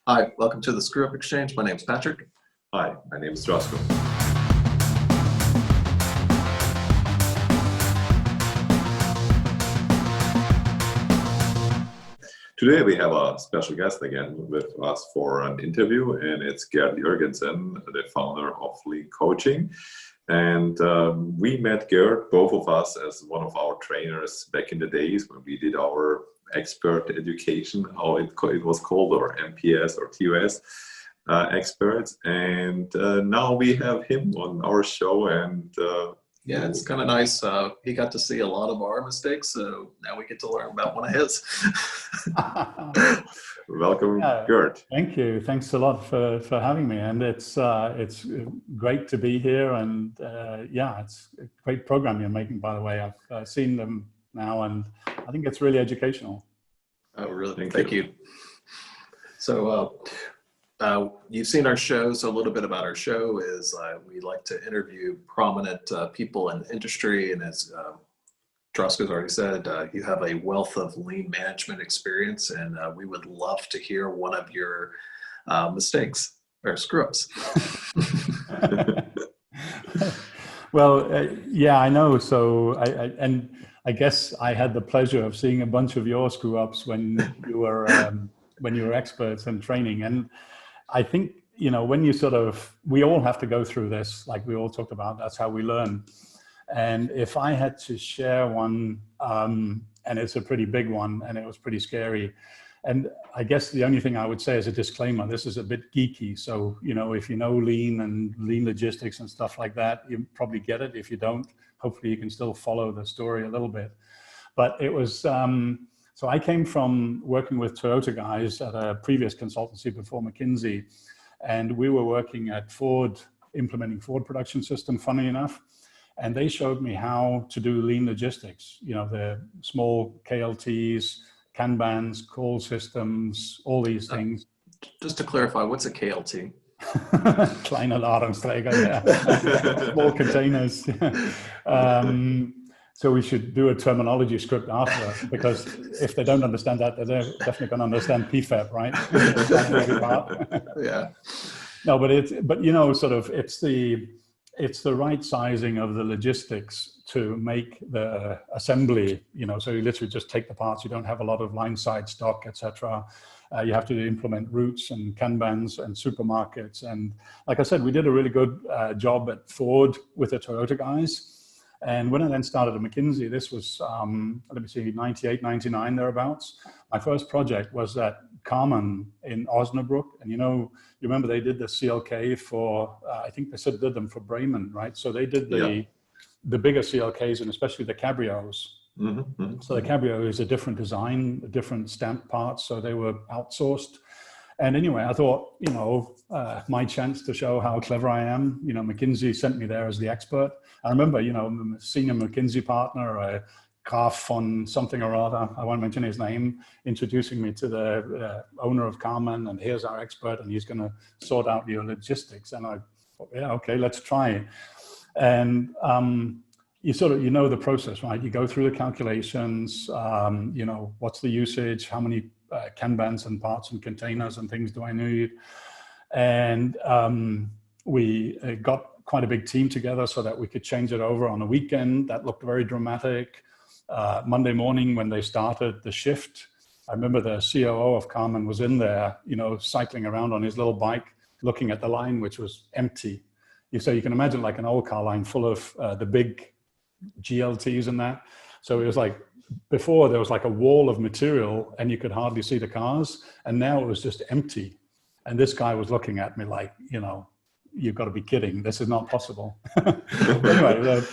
Hi, welcome to the Screwup Exchange. My name is Patrick. Hi, my name is Roscoe. Today we have a special guest again with us for an interview, and it's Gert Haar-Jorgensen, the founder of LeanCoaching. And we met Gert, both of us, as one of our trainers back in the days when we did our expert education, how it was called, or MPS or TOS experts. And now we have him on our show, and yeah, it's kind of nice. He got to see a lot of our mistakes, so now we get to learn about one of his. Welcome, Gert. Thank you. Thanks a lot for having me. And it's great to be here. And yeah, it's a great program you're making, by the way. I've seen them now, and I think it's really educational. Oh, really? Thank you. So you've seen our show. So a little bit about our show is we like to interview prominent people in the industry. And as Drosko's already said, you have a wealth of lean management experience, and we would love to hear one of your mistakes or screw-ups. Well, yeah, I know. So I guess I had the pleasure of seeing a bunch of your screw-ups when you were experts in training. And I think, when you we all have to go through this, like we all talked about, that's how we learn. And if I had to share one, and it's a pretty big one, and it was pretty scary. And I guess the only thing I would say as a disclaimer, this is a bit geeky. So, if you know lean and lean logistics and stuff like that, you probably get it. If you don't, hopefully you can still follow the story a little bit. But it was, so I came from working with Toyota guys at a previous consultancy before McKinsey. And we were working at Ford, implementing Ford production system, funny enough. And they showed me how to do lean logistics, the small KLTs, Kanbans, call systems, all these things. Just to clarify, what's a KLT? Kleine Ladungsträger, yeah. Small containers. So we should do a terminology script after, because if they don't understand that, they're definitely going to understand PFAB, right? Yeah. No, it's the right sizing of the logistics to make the assembly, so you literally just take the parts. You don't have a lot of line side stock, etc. You have to implement routes and Kanbans and supermarkets. And like I said, we did a really good job at Ford with the Toyota guys. And when I then started at McKinsey, this was, 98, 99, thereabouts. My first project was at Carmen in Osnabrück. And you remember they did the CLK for, I think they did them for Bremen, right? So they did the bigger CLKs, and especially the cabrios. Mm-hmm. So the cabrio is a different design, a different stamp parts. So they were outsourced. And anyway, I thought, my chance to show how clever I am. McKinsey sent me there as the expert. I remember, a senior McKinsey partner, Graf von something or other, I won't mention his name, introducing me to the owner of Carmen, and here's our expert, and he's going to sort out your logistics. And I thought, yeah, okay, let's try. And you the process, right? You go through the calculations, what's the usage, how many Kanbans and parts and containers and things do I need? And we got quite a big team together so that we could change it over on a weekend. That looked very dramatic. Monday morning when they started the shift, I remember the COO of Carmen was in there, cycling around on his little bike, looking at the line, which was empty. So you can imagine like an old car line full of the big GLTs and that. So it was like, before there was like a wall of material and you could hardly see the cars, and now it was just empty. And this guy was looking at me like, you've got to be kidding. This is not possible. Anyway,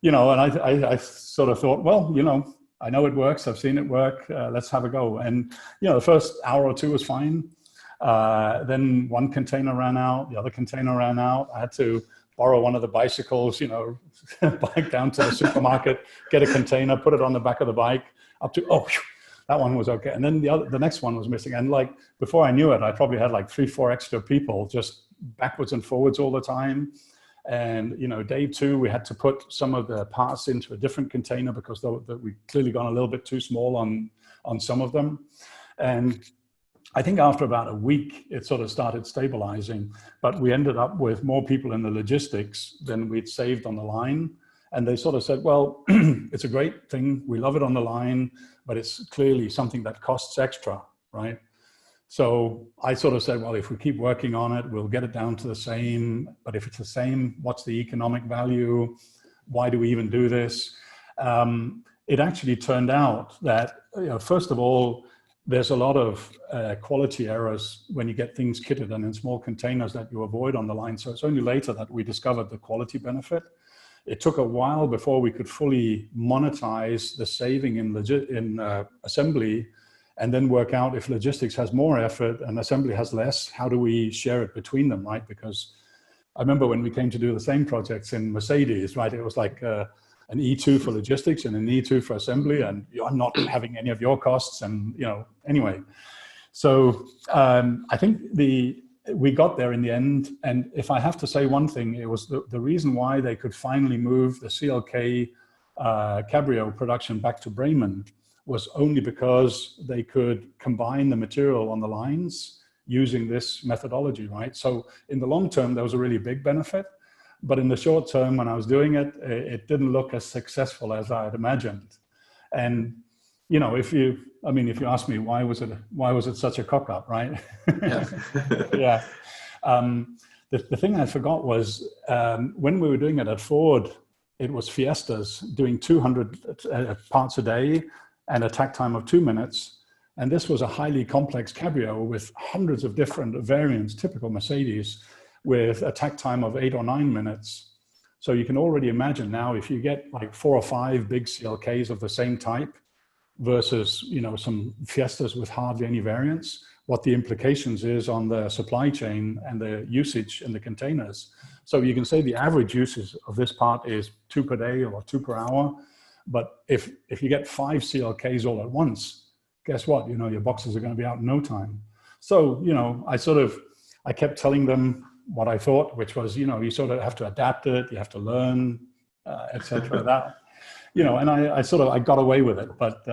and I sort of thought, well, I know it works. I've seen it work. Let's have a go. And, the first hour or two was fine. Then one container ran out, the other container ran out. I had to borrow one of the bicycles, bike down to the supermarket, get a container, put it on the back of the bike, up to, that one was okay. And then the next one was missing. And like, before I knew it, I probably had like 3-4 extra people just backwards and forwards all the time. And, day two, we had to put some of the parts into a different container because we clearly gone a little bit too small on some of them. And I think after about a week, it sort of started stabilizing, but we ended up with more people in the logistics than we'd saved on the line. And they sort of said, well, it's a great thing. We love it on the line, but it's clearly something that costs extra, right? So I sort of said, well, if we keep working on it, we'll get it down to the same. But if it's the same, what's the economic value? Why do we even do this? It actually turned out that, first of all, there's a lot of quality errors when you get things kitted and in small containers that you avoid on the line. So it's only later that we discovered the quality benefit. It took a while before we could fully monetize the saving in assembly, and then work out if logistics has more effort and assembly has less, how do we share it between them, right? Because I remember when we came to do the same projects in Mercedes, right? It was like an E2 for logistics and an E2 for assembly, and you're not having any of your costs. And, anyway. So I think we got there in the end. And if I have to say one thing, it was the reason why they could finally move the CLK Cabrio production back to Bremen was only because they could combine the material on the lines using this methodology, right? So in the long term, there was a really big benefit. But in the short term, when I was doing it, it didn't look as successful as I had imagined. And, if you ask me, why was it such a cock up, right? Yeah. Yeah. The thing I forgot was when we were doing it at Ford, it was Fiestas doing 200 parts a day and a takt time of 2 minutes. And this was a highly complex cabrio with hundreds of different variants, typical Mercedes, with a takt time of 8 or 9 minutes. So you can already imagine now if you get like 4 or 5 big CLKs of the same type versus, some Fiestas with hardly any variants, what the implications is on the supply chain and the usage in the containers. So you can say the average usage of this part is 2 per day or 2 per hour. But if you get 5 CLKs all at once, guess what? Your boxes are going to be out in no time. So, I kept telling them what I thought, which was, you sort of have to adapt it, you have to learn, etc. That, and I got away with it, but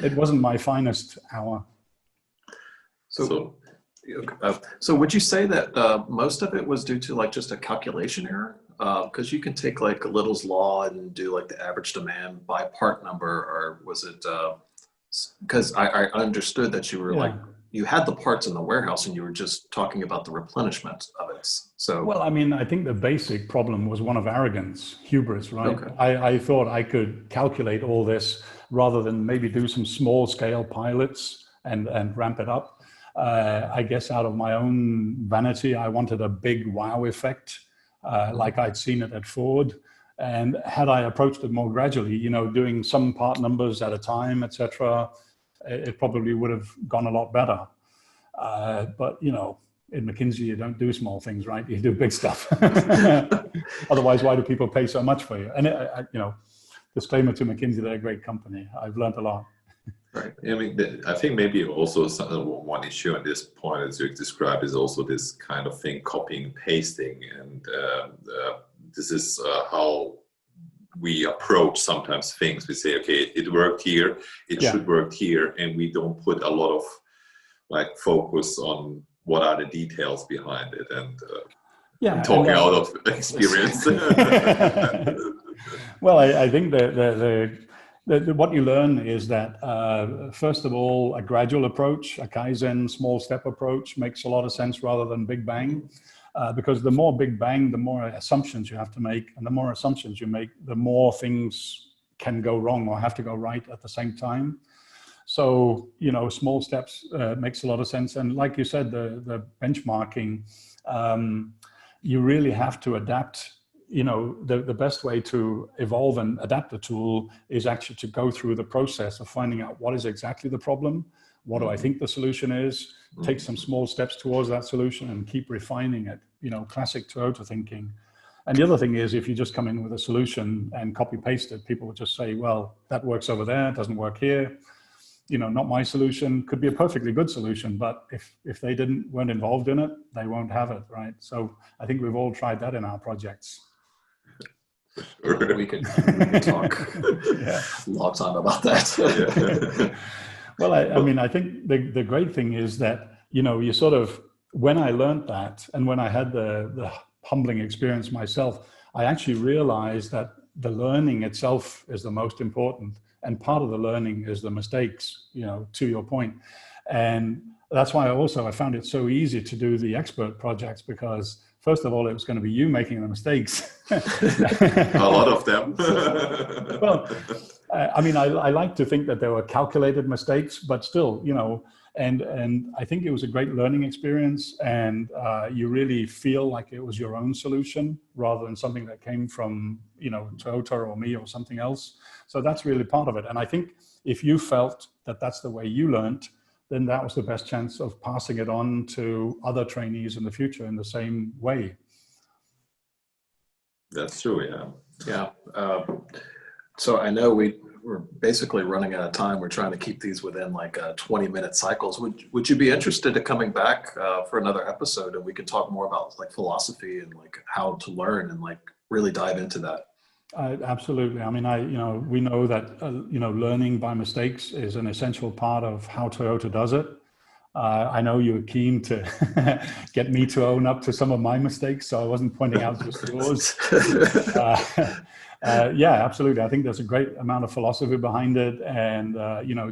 it wasn't my finest hour. So would you say that most of it was due to like just a calculation error? Because you can take like Little's Law and do like the average demand by part number, or was it, because I understood that you were like, you had the parts in the warehouse and you were just talking about the replenishment of it. So, well, I think the basic problem was one of arrogance, hubris, right? Okay. I thought I could calculate all this rather than maybe do some small scale pilots and ramp it up. I guess out of my own vanity, I wanted a big wow effect, like I'd seen it at Ford. And had I approached it more gradually, doing some part numbers at a time, etc., it probably would have gone a lot better. But, in McKinsey, you don't do small things, right? You do big stuff. Otherwise, why do people pay so much for you? And, disclaimer to McKinsey, they're a great company. I've learned a lot. Right. I think maybe also one issue at this point, as you described, is also this kind of thing, copying, pasting. And this is how we approach sometimes things. We say, okay, it worked here, it should work here, and we don't put a lot of like focus on what are the details behind it. And I'm talking out of experience. Well, I think what you learn is that, first of all, a gradual approach, a Kaizen small step approach makes a lot of sense rather than big bang. Because the more big bang, the more assumptions you have to make. And the more assumptions you make, the more things can go wrong or have to go right at the same time. So, small steps makes a lot of sense. And like you said, the benchmarking, you really have to adapt. The best way to evolve and adapt the tool is actually to go through the process of finding out what is exactly the problem. What do I think the solution is? Take some small steps towards that solution and keep refining it, classic Toyota thinking. And the other thing is, if you just come in with a solution and copy paste it, people will just say, well, that works over there, it doesn't work here. Not my solution. Could be a perfectly good solution, but if they weren't involved in it, they won't have it, right? So I think we've all tried that in our projects. We could talk a long time about that. Well, I mean, I think the great thing is that, you sort of, when I learned that and when I had the humbling experience myself, I actually realized that the learning itself is the most important. And part of the learning is the mistakes, to your point. And that's why I found it so easy to do the expert projects, because first of all, it was going to be you making the mistakes. A lot of them. Well, I mean, I like to think that there were calculated mistakes, but still, and I think it was a great learning experience, and you really feel like it was your own solution rather than something that came from, Toyota or me or something else. So that's really part of it. And I think if you felt that that's the way you learned, then that was the best chance of passing it on to other trainees in the future in the same way. That's true, yeah. Yeah. So I know we're basically running out of time. We're trying to keep these within like 20-minute cycles. Would you be interested in coming back for another episode, and we can talk more about like philosophy and like how to learn and like really dive into that? Absolutely. I mean, we know that, learning by mistakes is an essential part of how Toyota does it. I know you were keen to get me to own up to some of my mistakes, so I wasn't pointing out just yours. Yeah, absolutely. I think there's a great amount of philosophy behind it, and,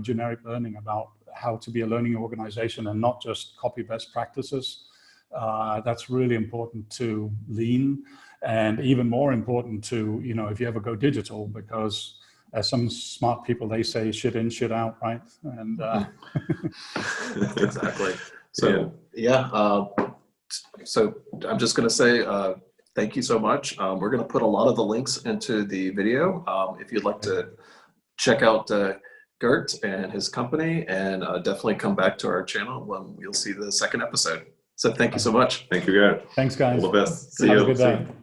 generic learning about how to be a learning organization and not just copy best practices. That's really important to Lean, and even more important to, if you ever go digital, because as some smart people, they say shit in, shit out, right? And exactly. So so I'm just going to say thank you so much. We're going to put a lot of the links into the video. If you'd like to check out Gert and his company, and definitely come back to our channel when you'll see the second episode. So thank you so much. Thank you, Gert. Thanks, guys. All the best. See Have you a good day. soon.